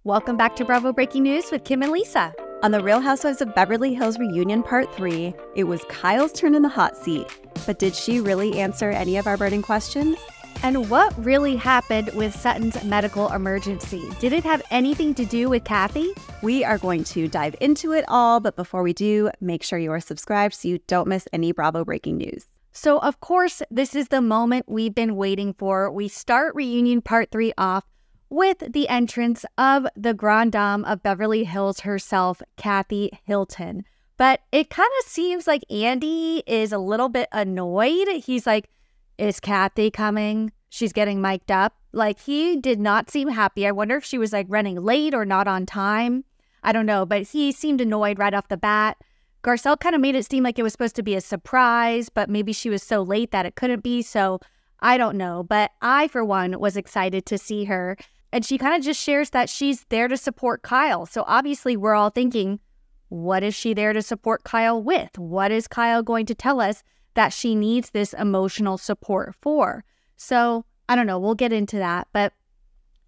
Welcome back to Bravo Breaking News with Kim and Lisa. On the Real Housewives of Beverly Hills reunion part 3, it was Kyle's turn in the hot seat. But did she really answer any of our burning questions? And what really happened with Sutton's medical emergency? Did it have anything to do with Kathy? We are going to dive into it all, but before we do, make sure you are subscribed so you don't miss any Bravo breaking news. So, of course, this is the moment we've been waiting for. We start reunion part 3 off with the entrance of the Grande Dame of Beverly Hills herself, Kathy Hilton. But it kind of seems like Andy is a little bit annoyed. He's like, is Kathy coming? She's getting mic'd up. Like, he did not seem happy. I wonder if she was like running late or not on time. I don't know, but he seemed annoyed right off the bat. Garcelle kind of made it seem like it was supposed to be a surprise, but maybe she was so late that it couldn't be. So I don't know. But I, for one, was excited to see her. And she kind of just shares that she's there to support Kyle. So obviously we're all thinking, what is she there to support Kyle with? What is Kyle going to tell us that she needs this emotional support for? So I don't know. We'll get into that. But,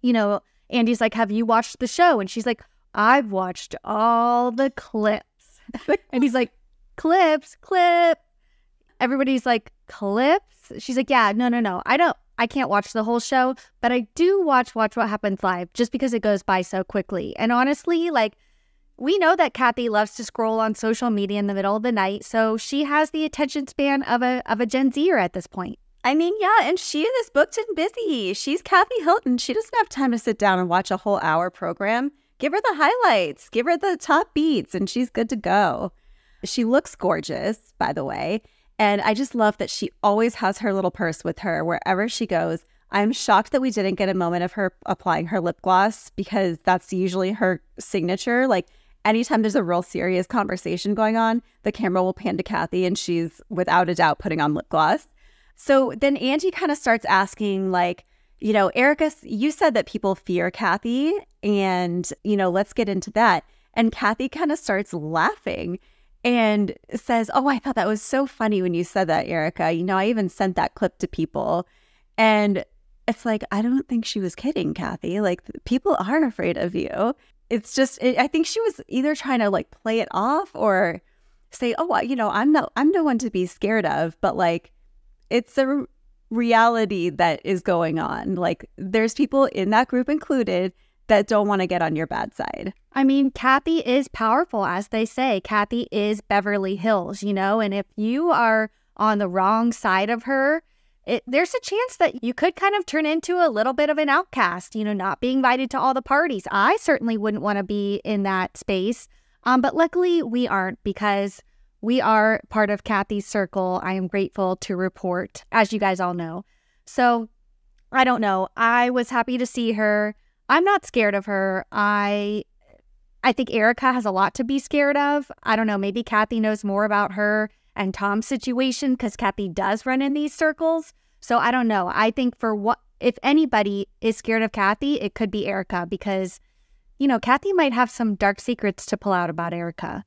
you know, Andy's like, have you watched the show? And she's like, I've watched all the clips. And he's like, clip. Everybody's like, clips? She's like, yeah, no. I can't watch the whole show, but I do watch What Happens Live just because it goes by so quickly. And honestly, like, we know that Kathy loves to scroll on social media in the middle of the night, so she has the attention span of a Gen Zer at this point. I mean, yeah, and she is booked and busy. She's Kathy Hilton. She doesn't have time to sit down and watch a whole hour program. Give her the highlights, give her the top beats, and she's good to go. She looks gorgeous, by the way. And I just love that she always has her little purse with her wherever she goes. I'm shocked that we didn't get a moment of her applying her lip gloss because that's usually her signature. Like, anytime there's a real serious conversation going on, the camera will pan to Kathy and she's without a doubt putting on lip gloss. So then Angie kind of starts asking, like, you know, Erica, you said that people fear Kathy and, you know, let's get into that. And Kathy kind of starts laughing and says, oh, I thought that was so funny when you said that, Erica. You know, I even sent that clip to people. And it's like, I don't think she was kidding, Kathy. Like, people are afraid of you. It's just, I think she was either trying to like play it off or say, oh, you know, I'm no one to be scared of. But like, it's a reality that is going on. Like, there's people in that group included that don't want to get on your bad side. I mean, Kathy is powerful, as they say. Kathy is Beverly Hills, you know, and if you are on the wrong side of her, there's a chance that you could kind of turn into a little bit of an outcast, you know, not being invited to all the parties. I certainly wouldn't want to be in that space, but luckily we aren't because we are part of Kathy's circle. I am grateful to report, as you guys all know. So I don't know. I was happy to see her. I'm not scared of her. I think Erica has a lot to be scared of. I don't know. Maybe Kathy knows more about her and Tom's situation because Kathy does run in these circles. So I don't know. I think if anybody is scared of Kathy, it could be Erica because, you know, Kathy might have some dark secrets to pull out about Erica.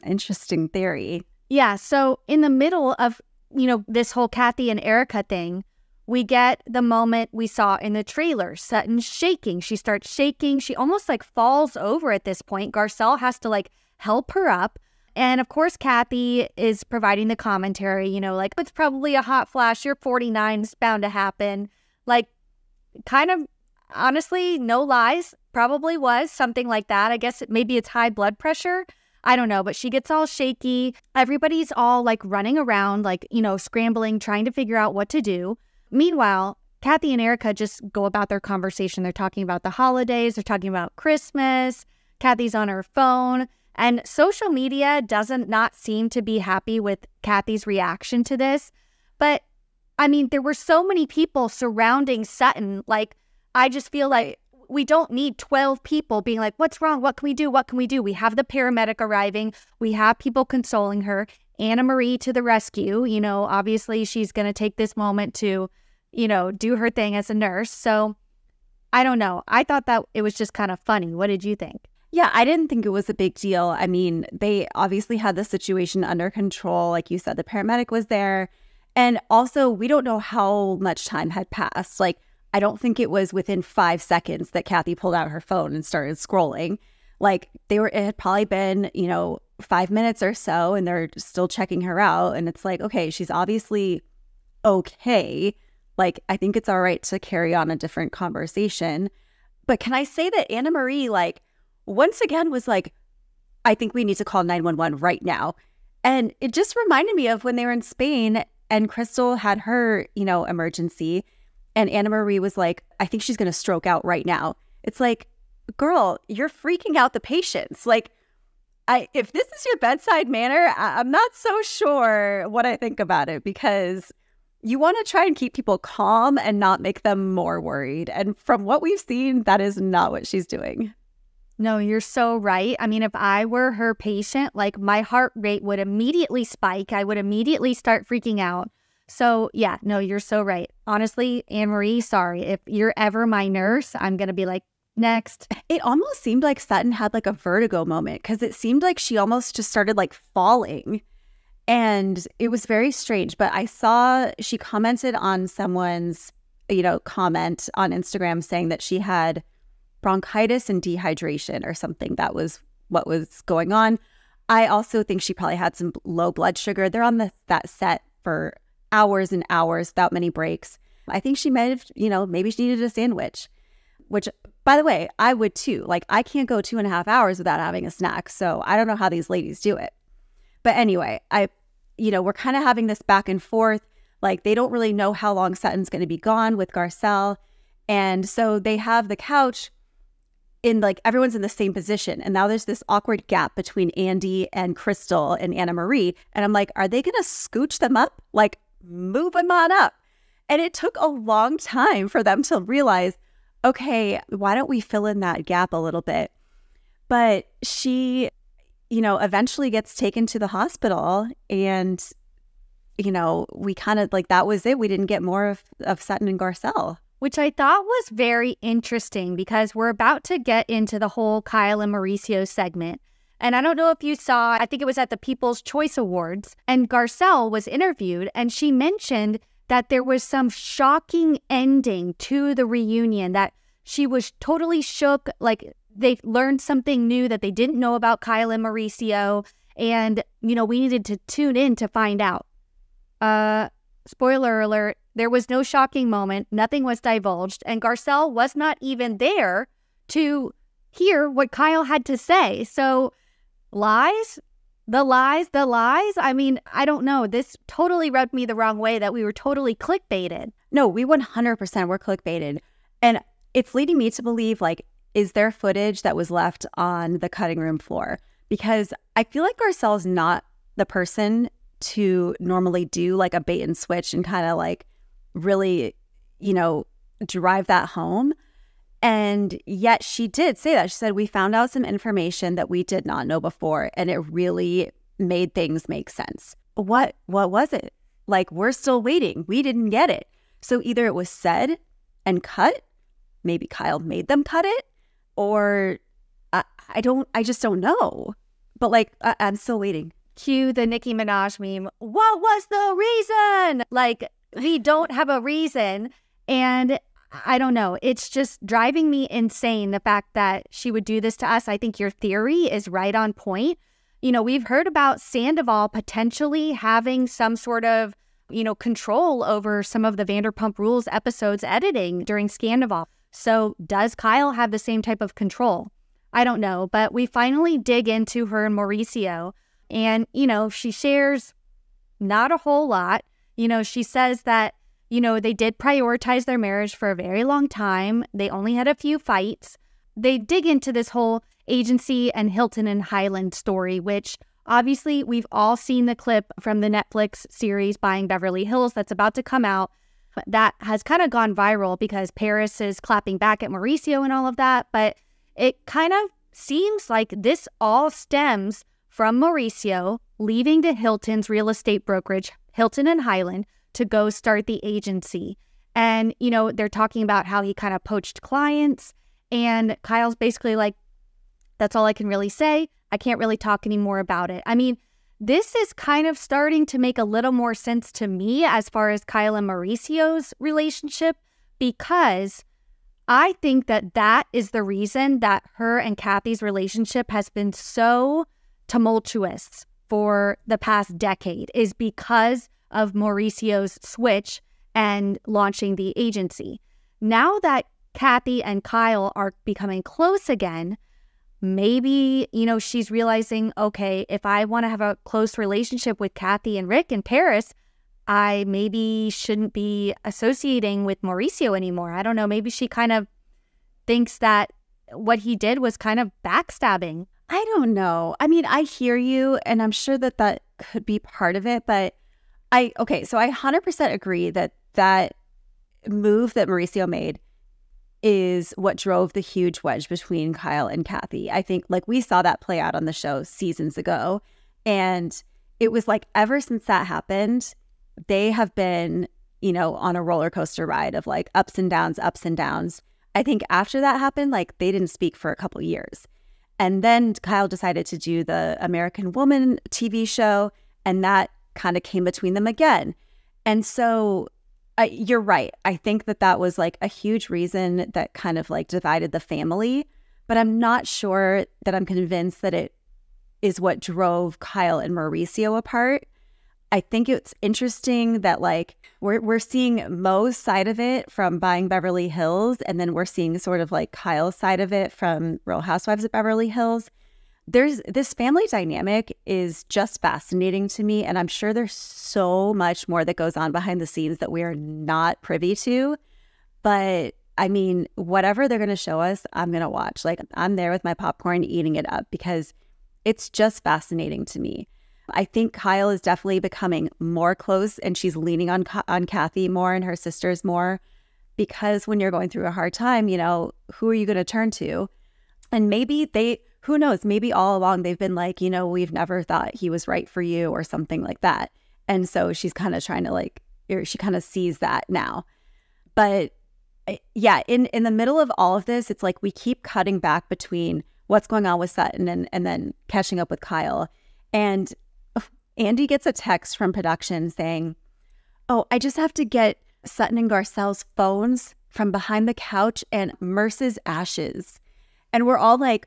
Interesting theory. Yeah. So in the middle of, you know, this whole Kathy and Erica thing, we get the moment we saw in the trailer. Sutton's shaking. She starts shaking. She almost like falls over at this point. Garcelle has to like help her up. And of course, Kathy is providing the commentary, you know, like, it's probably a hot flash. You're 49. It's bound to happen. Like, kind of, honestly, no lies. Probably was something like that. I guess maybe it's high blood pressure. I don't know, but she gets all shaky. Everybody's all like running around, like, you know, scrambling, trying to figure out what to do. Meanwhile, Kathy and Erica just go about their conversation. They're talking about the holidays. They're talking about Christmas. Kathy's on her phone. And social media doesn't not seem to be happy with Kathy's reaction to this. But, I mean, there were so many people surrounding Sutton. Like, I just feel like we don't need 12 people being like, what's wrong? What can we do? What can we do? We have the paramedic arriving. We have people consoling her. Anna Marie to the rescue. You know, obviously she's going to take this moment to, you know, do her thing as a nurse. So I don't know. I thought that it was just kind of funny. What did you think? Yeah, I didn't think it was a big deal. I mean, they obviously had the situation under control. Like you said, the paramedic was there. And also, we don't know how much time had passed. Like, I don't think it was within 5 seconds that Kathy pulled out her phone and started scrolling. Like it had probably been, 5 minutes or so, and they're still checking her out. And it's like, okay, she's obviously okay. Like, I think it's all right to carry on a different conversation. But can I say that Anna Marie, like, once again was like, I think we need to call 911 right now. And it just reminded me of when they were in Spain and Crystal had her, emergency. And Anna Marie was like, I think she's going to stroke out right now. It's like, girl, you're freaking out the patients. Like, if this is your bedside manner, I'm not so sure what I think about it, because you want to try and keep people calm and not make them more worried. And from what we've seen, that is not what she's doing. No, you're so right. I mean, if I were her patient, like my heart rate would immediately spike. I would immediately start freaking out. So yeah, no, you're so right. Honestly, Anne-Marie, sorry. If you're ever my nurse, I'm going to be like, next. It almost seemed like Sutton had like a vertigo moment, because it seemed like she almost just started like falling. And it was very strange. But I saw she commented on someone's, comment on Instagram saying that she had bronchitis and dehydration or something. That was what was going on. I also think she probably had some low blood sugar. They're on that set for hours and hours without many breaks. I think she might have, maybe she needed a sandwich, which, by the way, I would too. Like, I can't go 2.5 hours without having a snack. So I don't know how these ladies do it. But anyway, we're kind of having this back and forth. Like, they don't really know how long Sutton's going to be gone with Garcelle. And so they have the couch in, like, everyone's in the same position. And now there's this awkward gap between Andy and Crystal and Anna Marie. And I'm like, are they going to scooch them up? Like, move them on up. And it took a long time for them to realize, okay, why don't we fill in that gap a little bit? But she, eventually gets taken to the hospital, and, we kind of like, that was it. We didn't get more of Sutton and Garcelle. Which I thought was very interesting, because we're about to get into the whole Kyle and Mauricio segment. And I don't know if you saw, I think it was at the People's Choice Awards, and Garcelle was interviewed, and she mentioned that there was some shocking ending to the reunion, that she was totally shook, like they learned something new that they didn't know about Kyle and Mauricio, and, we needed to tune in to find out. Spoiler alert, there was no shocking moment, nothing was divulged, and Garcelle was not even there to hear what Kyle had to say. So, lies? The lies? I mean, I don't know. This totally rubbed me the wrong way, that we were totally clickbaited. No, we 100% were clickbaited. And it's leading me to believe, like, is there footage that was left on the cutting room floor? Because I feel like Garcelle's not the person to normally do like a bait and switch and kind of like really, drive that home. And yet she did say that. She said, we found out some information that we did not know before, and it really made things make sense. What was it? Like, we're still waiting. We didn't get it. So either it was said and cut, maybe Kyle made them cut it, or I just don't know. But like, I'm still waiting. Cue the Nicki Minaj meme. What was the reason? Like, we don't have a reason. And I don't know. It's just driving me insane, the fact that she would do this to us. I think your theory is right on point. We've heard about Sandoval potentially having some sort of, control over some of the Vanderpump Rules episodes editing during Scandoval. So does Kyle have the same type of control? I don't know. But we finally dig into her and Mauricio. And, she shares not a whole lot. She says that, they did prioritize their marriage for a very long time. They only had a few fights. They dig into this whole agency and Hilton and Highland story, which obviously we've all seen the clip from the Netflix series Buying Beverly Hills that's about to come out. That has kind of gone viral because Paris is clapping back at Mauricio and all of that. But it kind of seems like this all stems from Mauricio leaving the Hilton's real estate brokerage, Hilton and Highland, to go start the agency. And, they're talking about how he kind of poached clients. And Kyle's basically like, that's all I can really say. I can't really talk anymore about it. I mean, this is kind of starting to make a little more sense to me as far as Kyle and Mauricio's relationship, because I think that that is the reason that her and Kathy's relationship has been so tumultuous for the past decade, is because of Mauricio's switch and launching the agency. Now that Kathy and Kyle are becoming close again, maybe, she's realizing, okay, if I want to have a close relationship with Kathy and Rick in Paris, I maybe shouldn't be associating with Mauricio anymore. I don't know. Maybe she kind of thinks that what he did was kind of backstabbing. I don't know. I mean, I hear you, and I'm sure that that could be part of it, but so I 100% agree that that move that Mauricio made is what drove the huge wedge between Kyle and Kathy. I think we saw that play out on the show seasons ago. And it was ever since that happened, they have been, on a roller coaster ride of ups and downs, ups and downs. I think after that happened, they didn't speak for a couple years. And then Kyle decided to do the American Woman TV show, and that kind of came between them again. And so you're right. I think that was a huge reason that kind of divided the family, but I'm not sure that I'm convinced that it is what drove Kyle and Mauricio apart. I think it's interesting that we're seeing Mo's side of it from buying Beverly Hills, and then we're seeing sort of Kyle's side of it from Real Housewives of Beverly Hills. There's this family dynamic is just fascinating to me, and I'm sure there's so much more that goes on behind the scenes that we are not privy to. But I mean, whatever they're going to show us, I'm going to watch. I'm there with my popcorn eating it up because it's just fascinating to me. I think Kyle is definitely becoming more close, and she's leaning on Kathy more and her sisters more, because when you're going through a hard time, who are you going to turn to? And maybe who knows, maybe all along they've been we've never thought he was right for you or something like that. And so she's kind of trying to she kind of sees that now. But yeah, in the middle of all of this, it's we keep cutting back between what's going on with Sutton and then catching up with Kyle. And Andy gets a text from production saying, "Oh, I just have to get Sutton and Garcelle's phones from behind the couch and Merce's ashes." And we're all like,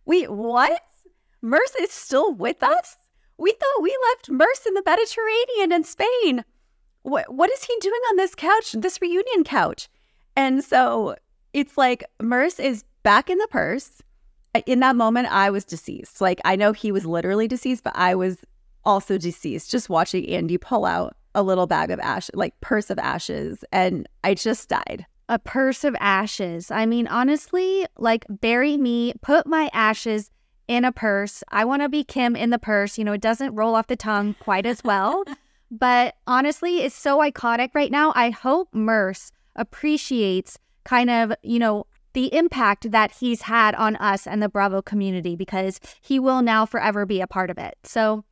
"Wait, what? Merce is still with us? We thought we left Merce in the Mediterranean and Spain. What is he doing on this couch, this reunion couch?" And so it's Merce is back in the purse. In that moment, I was deceased. I know he was literally deceased, but I was also deceased just watching Andy pull out a little bag of ash, purse of ashes, and I just died. A purse of ashes. I mean, honestly, bury me, put my ashes in a purse. I want to be Kim in the purse. It doesn't roll off the tongue quite as well. But honestly, it's so iconic right now. I hope Merce appreciates kind of, the impact that he's had on us and the Bravo community, because he will now forever be a part of it. So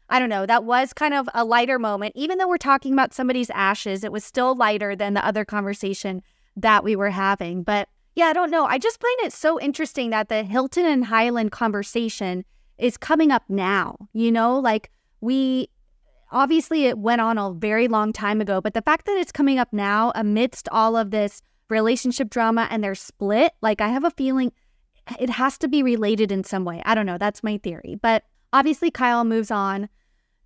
I don't know. That was kind of a lighter moment. Even though we're talking about somebody's ashes, it was still lighter than the other conversation that we were having. But yeah, I don't know. I just find it so interesting that the Hilton and Highland conversation is coming up now. We obviously it went on a very long time ago, but the fact that it's coming up now amidst all of this relationship drama and their split, I have a feeling it has to be related in some way. I don't know. That's my theory. But obviously Kyle moves on.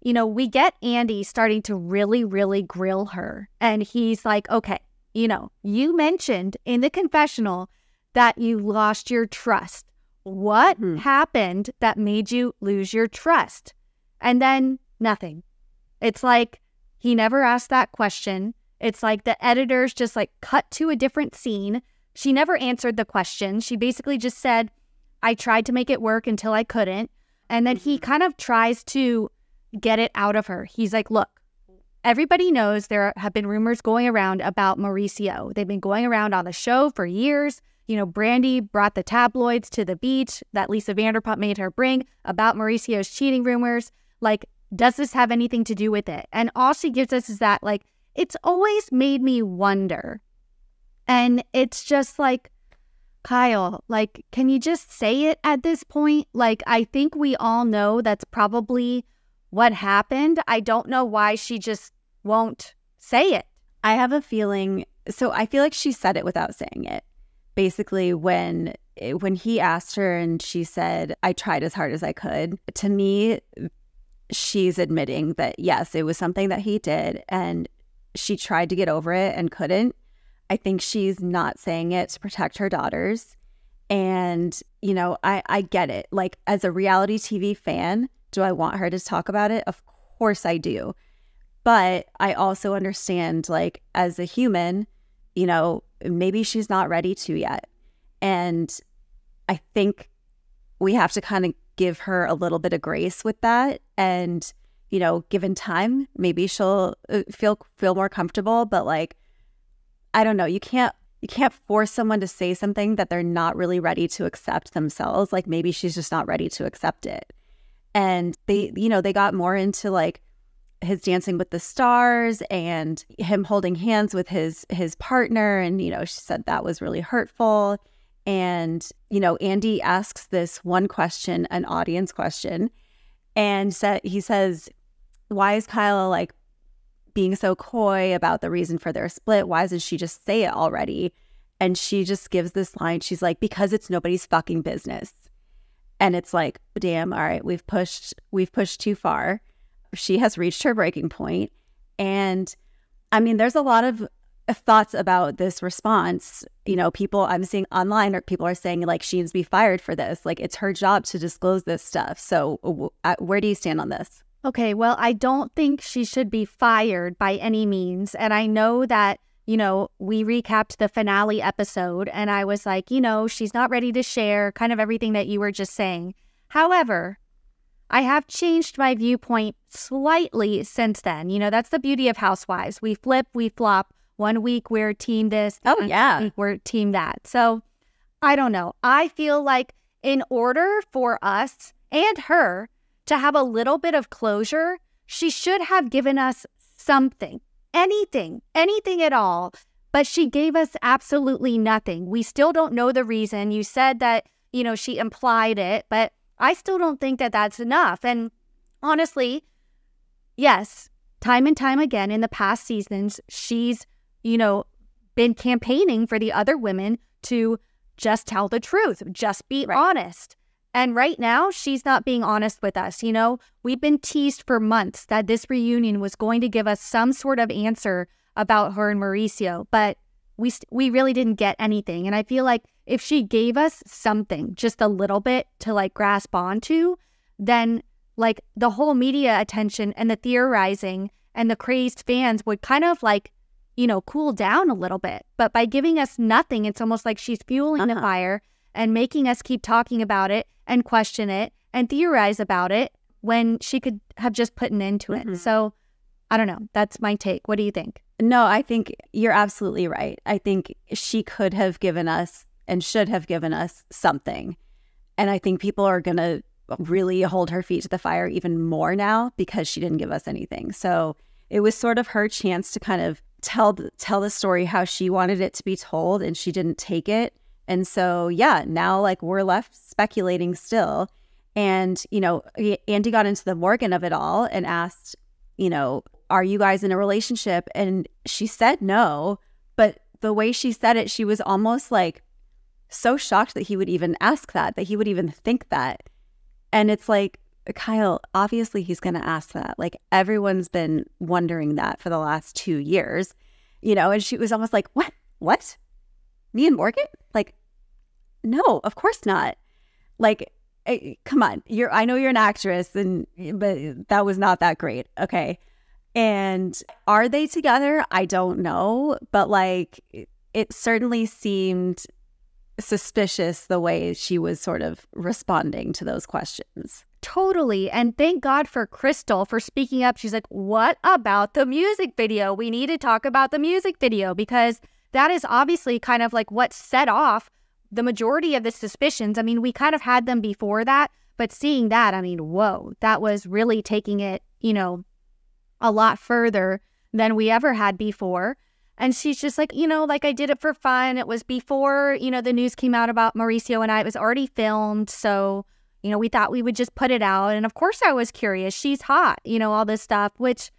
We get Andy starting to really, really grill her. And he's like, okay, you mentioned in the confessional that you lost your trust. What happened that made you lose your trust? And then nothing. It's he never asked that question. It's the editors just cut to a different scene. She never answered the question. She basically just said, I tried to make it work until I couldn't. And then he kind of tries to get it out of her. He's like, look, everybody knows there have been rumors going around about Mauricio. They've been going around on the show for years. Brandy brought the tabloids to the beach that Lisa Vanderpump made her bring about Mauricio's cheating rumors. Does this have anything to do with it? And all she gives us is that, it's always made me wonder. And it's just Kyle, can you just say it at this point? I think we all know that's probably what happened. I don't know why she just won't say it. I have a feeling So I feel like she said it without saying it. Basically, when he asked her and she said, I tried as hard as I could, to me, she's admitting that, yes, it was something that he did and she tried to get over it and couldn't. I think she's not saying it to protect her daughters. And, you know, I get it. Like, as a reality TV fan, do I want her to talk about it? Of course I do. But I also understand, like, as a human, you know, maybe she's not ready to yet. And I think we have to kind of give her a little bit of grace with that. And, you know, given time, maybe she'll feel more comfortable. But, like, I don't know. You can't force someone to say something that they're not really ready to accept themselves. Like, maybe she's just not ready to accept it. And they got more into, like, his Dancing with the Stars and him holding hands with his partner. And, you know, she said that was really hurtful. And, you know, Andy asks this one question, an audience question, and he says, why is Kyle, like, being so coy about the reason for their split? Why doesn't she just say it already? And she just gives this line. She's like, because it's nobody's fucking business. And it's like, damn, all right, we've pushed too far. She has reached her breaking point. And I mean, there's a lot of thoughts about this response. You know, people I'm seeing online, or people are saying, like, she needs to be fired for this. Like, it's her job to disclose this stuff. So where do you stand on this? Okay, well, I don't think she should be fired by any means. And I know that, you know, we recapped the finale episode and I was like, you know, she's not ready to share kind of everything that you were just saying. However, I have changed my viewpoint slightly since then. You know, that's the beauty of Housewives. We flip, we flop. 1 week we're team this. Oh, yeah. Week we're team that. So I don't know. I feel like in order for us and her to have a little bit of closure, she should have given us something, anything at all. But she gave us absolutely nothing. We still don't know the reason. You said that, you know, she implied it, but I still don't think that that's enough. And honestly, yes, time and time again in the past seasons, she's, you know, been campaigning for the other women to just tell the truth, just be honest. And right now, she's not being honest with us. You know, we've been teased for months that this reunion was going to give us some sort of answer about her and Mauricio, but we really didn't get anything. And I feel like if she gave us something, just a little bit to, like, grasp onto, then, like, the whole media attention and the theorizing and the crazed fans would kind of, like, you know, cool down a little bit. But by giving us nothing, it's almost like she's fueling the fire and making us keep talking about it and question it and theorize about it when she could have just put an end to it. So I don't know. That's my take. What do you think? No, I think you're absolutely right. I think she could have given us and should have given us something. And I think people are going to really hold her feet to the fire even more now because she didn't give us anything. So it was sort of her chance to kind of tell the story how she wanted it to be told, and she didn't take it. And so, yeah, now, like, we're left speculating still. And, you know, Andy got into the Morgan of it all and asked, you know, are you guys in a relationship? And she said no. But the way she said it, she was almost like so shocked that he would even ask that he would even think that. And it's like, Kyle, obviously he's going to ask that. Like, everyone's been wondering that for the last 2 years, you know, and she was almost like, what? Me and Morgan? Like, no, of course not. Like, come on. I know you're an actress, but that was not that great. Okay. And are they together? I don't know. But, like, it certainly seemed suspicious the way she was sort of responding to those questions. Totally. And thank God for Crystal for speaking up. She's like, what about the music video? We need to talk about the music video, because that is obviously kind of like what set off the majority of the suspicions. I mean, we kind of had them before that, but seeing that, I mean, whoa, that was really taking it, you know, a lot further than we ever had before. And she's just like, you know, like, I did it for fun. It was before, you know, the news came out about Mauricio and I. It was already filmed. So, you know, we thought we would just put it out. And of course I was curious. She's hot, you know, all this stuff, which,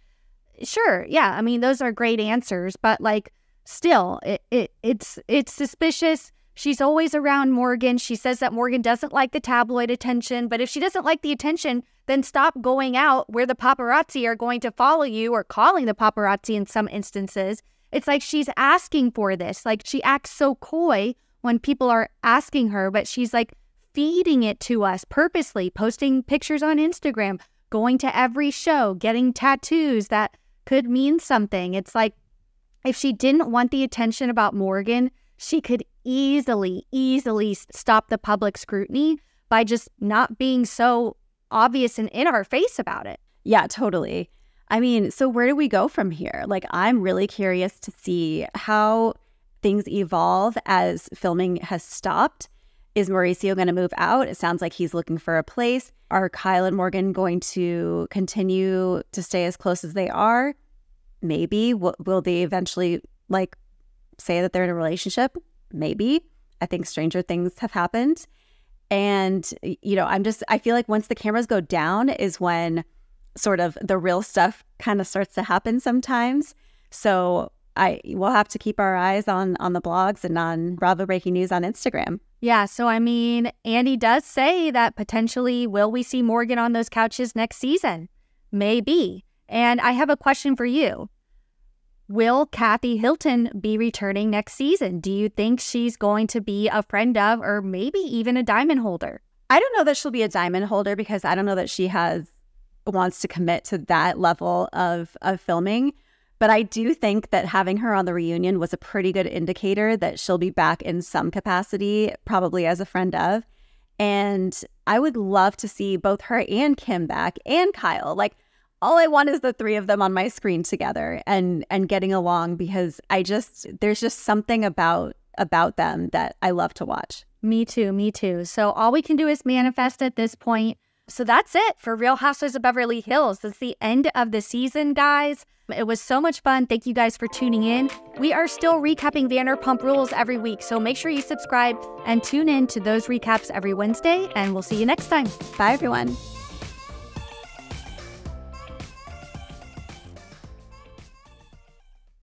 sure, yeah. I mean, those are great answers. But, like, still, it's suspicious. She's always around Morgan. She says that Morgan doesn't like the tabloid attention, but if she doesn't like the attention, then stop going out where the paparazzi are going to follow you, or calling the paparazzi in some instances. It's like she's asking for this. Like, she acts so coy when people are asking her, but she's like feeding it to us purposely, posting pictures on Instagram, going to every show, getting tattoos that could mean something. It's like, if she didn't want the attention about Morgan, she could easily stop the public scrutiny by just not being so obvious and in our face about it. Yeah, totally. I mean, so where do we go from here? Like, I'm really curious to see how things evolve as filming has stopped. Is Mauricio going to move out? It sounds like he's looking for a place. Are Kyle and Morgan going to continue to stay as close as they are? Maybe. Will they eventually, like, say that they're in a relationship? Maybe. I think stranger things have happened. And, you know, I feel like once the cameras go down is when sort of the real stuff kind of starts to happen sometimes. So we'll have to keep our eyes on the blogs and on Bravo Breaking News on Instagram. Yeah, so I mean, Andy does say that potentially will we see Morgan on those couches next season? Maybe. And I have a question for you. Will Kathy Hilton be returning next season? Do you think she's going to be a friend of, or maybe even a diamond holder? I don't know that she'll be a diamond holder, because I don't know that she wants to commit to that level of filming. But I do think that having her on the reunion was a pretty good indicator that she'll be back in some capacity, probably as a friend of. And I would love to see both her and Kim back, and Kyle. Like, all I want is the three of them on my screen together and getting along, because there's just something about them that I love to watch. Me too. So all we can do is manifest at this point. So that's it for Real Housewives of Beverly Hills. That's the end of the season, guys. It was so much fun. Thank you guys for tuning in. We are still recapping Vanderpump Rules every week, so make sure you subscribe and tune in to those recaps every Wednesday, and we'll see you next time. Bye, everyone.